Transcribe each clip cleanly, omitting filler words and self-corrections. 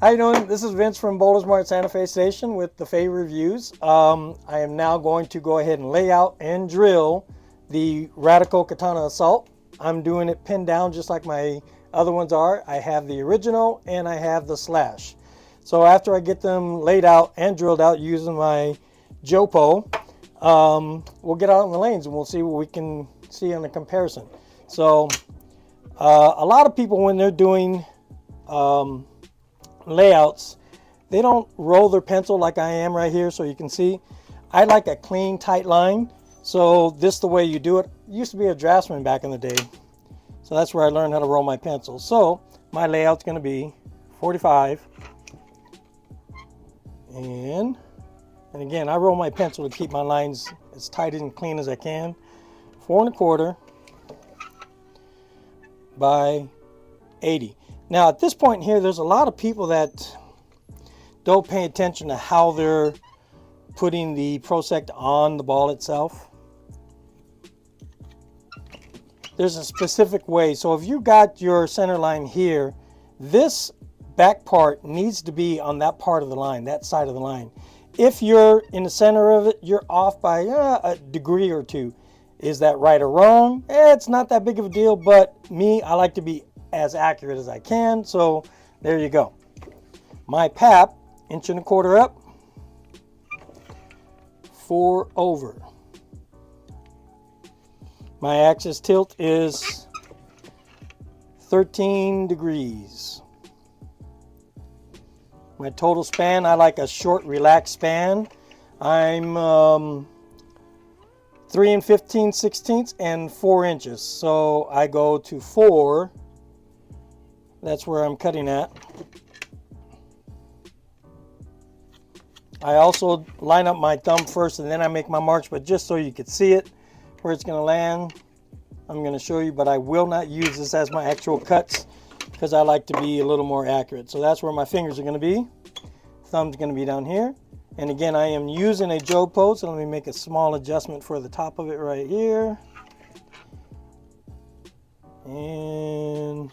How you doing? This is Vince from Boulder Smart Santa Fe Station with the Fay Reviews. I am now going to go ahead and lay out and drill the Radical Katana Assault. I'm doing it pinned down just like my other ones are. I have the original and I have the slash. So after I get them laid out and drilled out using my Jopo, we'll get out in the lanes and we'll see what we can see in the comparison. So a lot of people, when they're doing layouts, they don't roll their pencil like I am right here, so you can see. I like a clean, tight line, so this is the way you do it. I used to be a draftsman back in the day, so that's where I learned how to roll my pencil. So my layout's going to be 45, and again, I roll my pencil to keep my lines as tight and clean as I can. 4 1/4 by 80. Now at this point here, there's a lot of people that don't pay attention to how they're putting the Prosect on the ball itself. There's a specific way. So if you got your center line here, this back part needs to be on that part of the line, that side of the line. If you're in the center of it, you're off by a degree or two. Is that right or wrong? It's not that big of a deal, but me, I like to be as accurate as I can, so there you go. My pap, 1 1/4 up, 4 over. My axis tilt is 13 degrees. My total span, I like a short, relaxed span. I'm 3 15/16 and 4 inches, so I go to 4. That's where I'm cutting at. I also line up my thumb first and then I make my marks, but just so you could see it, where it's going to land, I'm going to show you, but I will not use this as my actual cuts because I like to be a little more accurate. So that's where my fingers are going to be. Thumb's going to be down here. And again, I am using a Jopo, so let me make a small adjustment for the top of it right here. And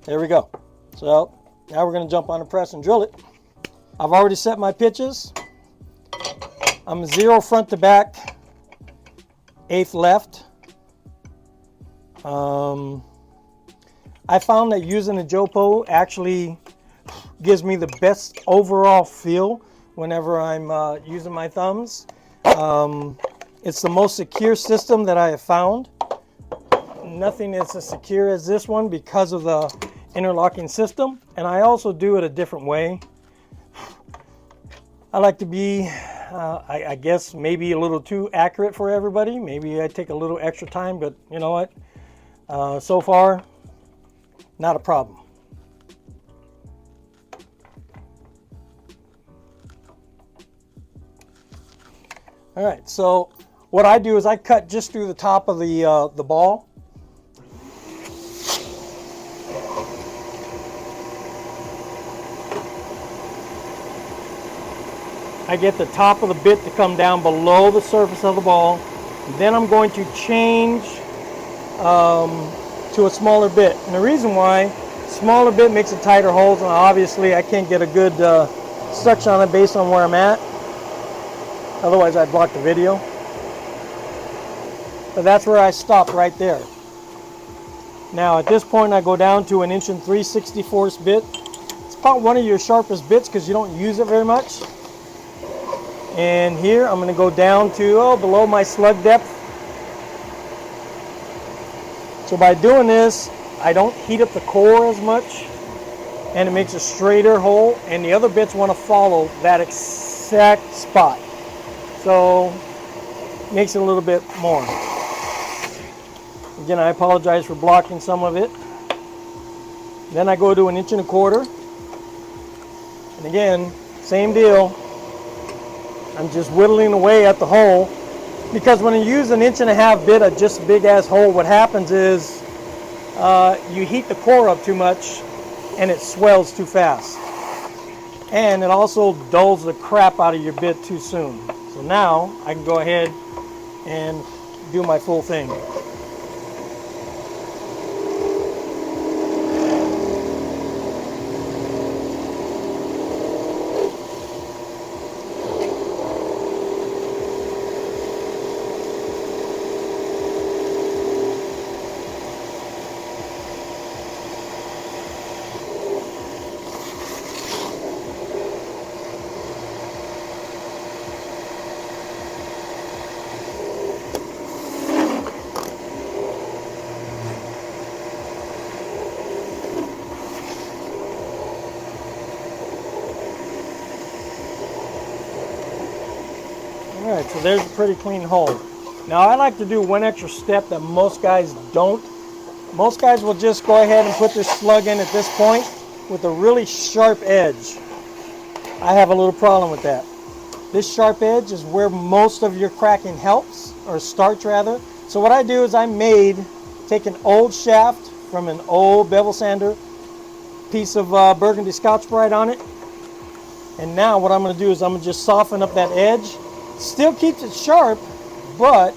there we go. So now we're going to jump on the press and drill it. I've already set my pitches. I'm 0 front to back, 1/8 left. I found that using the Jopo actually gives me the best overall feel whenever I'm using my thumbs. It's the most secure system that I have found. Nothing is as secure as this one because of the interlocking system, and I also do it a different way. I like to be, I guess, maybe a little too accurate for everybody. Maybe I take a little extra time, but you know what? So far, not a problem. All right, so what I do is I cut just through the top of the ball. I get the top of the bit to come down below the surface of the ball. Then I'm going to change to a smaller bit. And the reason why, smaller bit makes it tighter holes, and obviously I can't get a good suction on it based on where I'm at. Otherwise I'd block the video. But that's where I stop right there. Now at this point I go down to 1 3/64 bit. It's about one of your sharpest bits because you don't use it very much. And here I'm going to go down to below my slug depth. So by doing this, I don't heat up the core as much, and it makes a straighter hole, and the other bits want to follow that exact spot. So it makes it a little bit more. Again, I apologize for blocking some of it. Then I go to 1 1/4. And again, same deal. I'm just whittling away at the hole, because when you use 1 1/2 bit of just a big ass hole, what happens is you heat the core up too much and it swells too fast, and it also dulls the crap out of your bit too soon. So now I can go ahead and do my full thing. Alright, so there's a pretty clean hole. Now I like to do one extra step that most guys don't. Most guys will just go ahead and put this slug in at this point with a really sharp edge. I have a little problem with that. This sharp edge is where most of your cracking helps, or starts rather. So what I do is take an old shaft from an old bevel sander, piece of burgundy Scotch-Brite on it, and now what I'm going to do is I'm going to just soften up that edge. Still keeps it sharp, but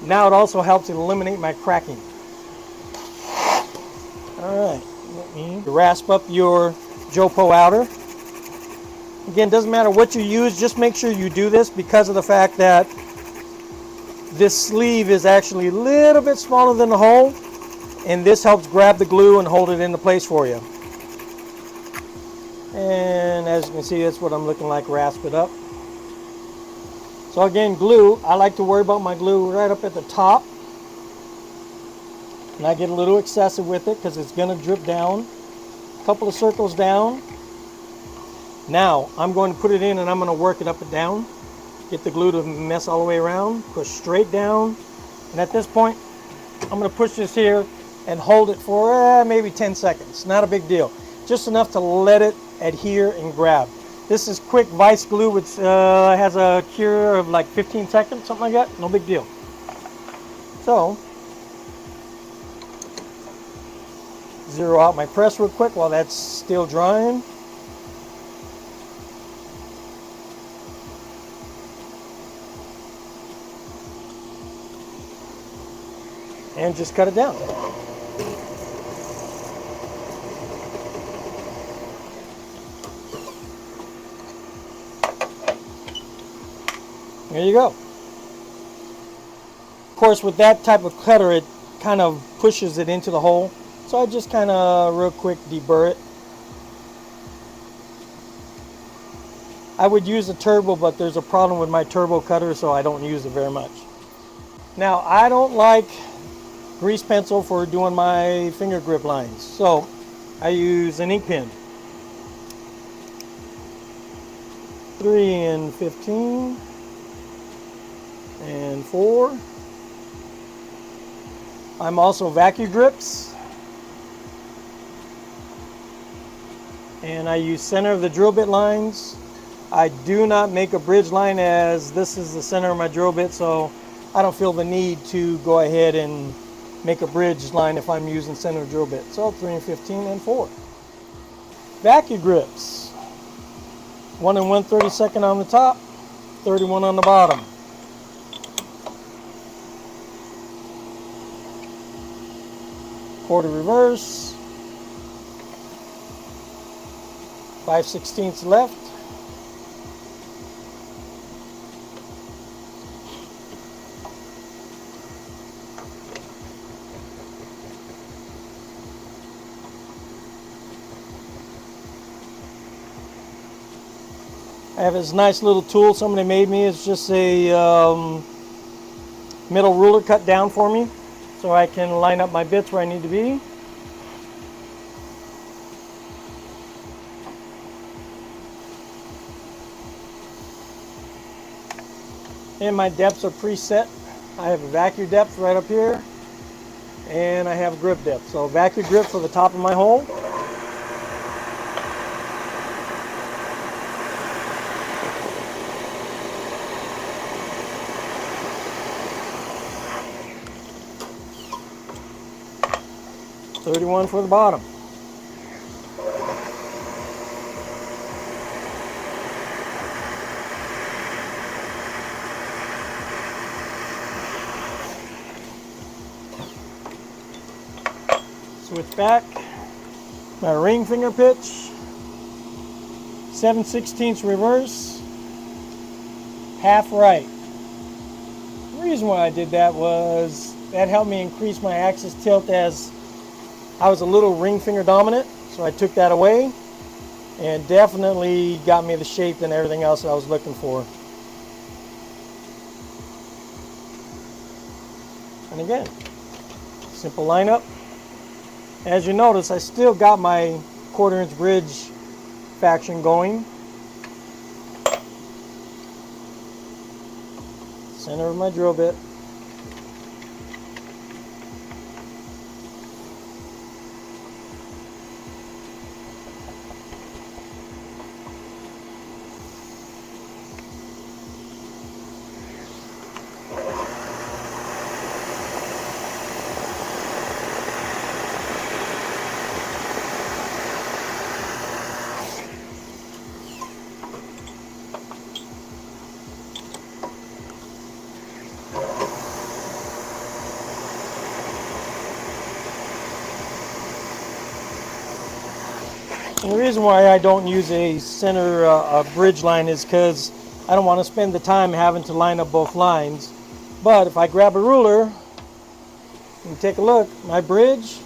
now it also helps eliminate my cracking. Alright, let me rasp up your Jopo outer. Again, doesn't matter what you use, just make sure you do this because of the fact that this sleeve is actually a little bit smaller than the hole, and this helps grab the glue and hold it into place for you. And as you can see, that's what I'm looking like, rasp it up. So again, glue, I like to worry about my glue right up at the top. And I get a little excessive with it because it's going to drip down. A couple of circles down. Now, I'm going to put it in and I'm going to work it up and down. Get the glue to mess all the way around. Push straight down. And at this point, I'm going to push this here and hold it for maybe 10 seconds. Not a big deal. Just enough to let it adhere and grab. This is quick vice glue, which has a cure of like 15 seconds, something like that. No big deal. So, zero out my press real quick while that's still drying. And just cut it down. There you go. Of course, with that type of cutter, it kind of pushes it into the hole. So I just kind of real quick deburr it. I would use a turbo, but there's a problem with my turbo cutter, so I don't use it very much. Now, I don't like grease pencil for doing my finger grip lines, so I use an ink pen. 3 and 15 and 4. I'm also vacuum grips, and I use center of the drill bit lines. I do not make a bridge line, as this is the center of my drill bit, so I don't feel the need to go ahead and make a bridge line if I'm using center drill bit. So 3 and 15 and 4. Vacuum grips. 1 and 1/32 on the top, 31 on the bottom. Quarter reverse. 5/16 left. I have this nice little tool somebody made me. It's just a metal ruler cut down for me so I can line up my bits where I need to be. And my depths are preset. I have a vacuum depth right up here, and I have a grip depth. So vacuum grip for the top of my hole. .31 for the bottom. Switch back. My ring finger pitch. 7/16 reverse. Half right. The reason why I did that was that helped me increase my axis tilt, as I was a little ring finger dominant, so I took that away, and definitely got me the shape and everything else that I was looking for. And again, simple lineup. As you notice, I still got my 1/4 inch bridge faction going. center of my drill bit. And the reason why I don't use a center bridge line is because I don't want to spend the time having to line up both lines. But if I grab a ruler and take a look, my bridge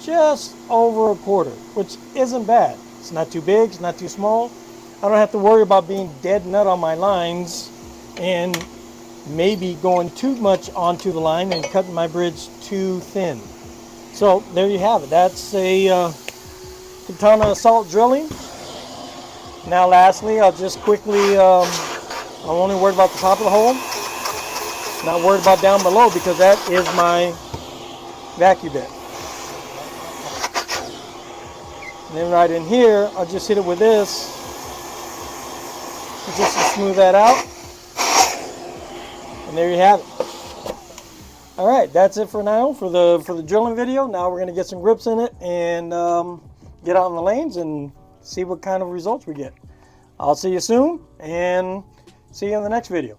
just over a quarter, which isn't bad. It's not too big, it's not too small. I don't have to worry about being dead nut on my lines and maybe going too much onto the line and cutting my bridge too thin. So there you have it. That's a Katana Assault drilling. Now lastly, I'll just quickly, I'm only worried about the top of the hole. Not worried about down below because that is my vacuum bit. And then right in here, I'll just hit it with this just to smooth that out. And there you have it. All right, that's it for now for the drilling video. Now we're gonna get some grips in it and get out in the lanes and see what kind of results we get. I'll see you soon and see you in the next video.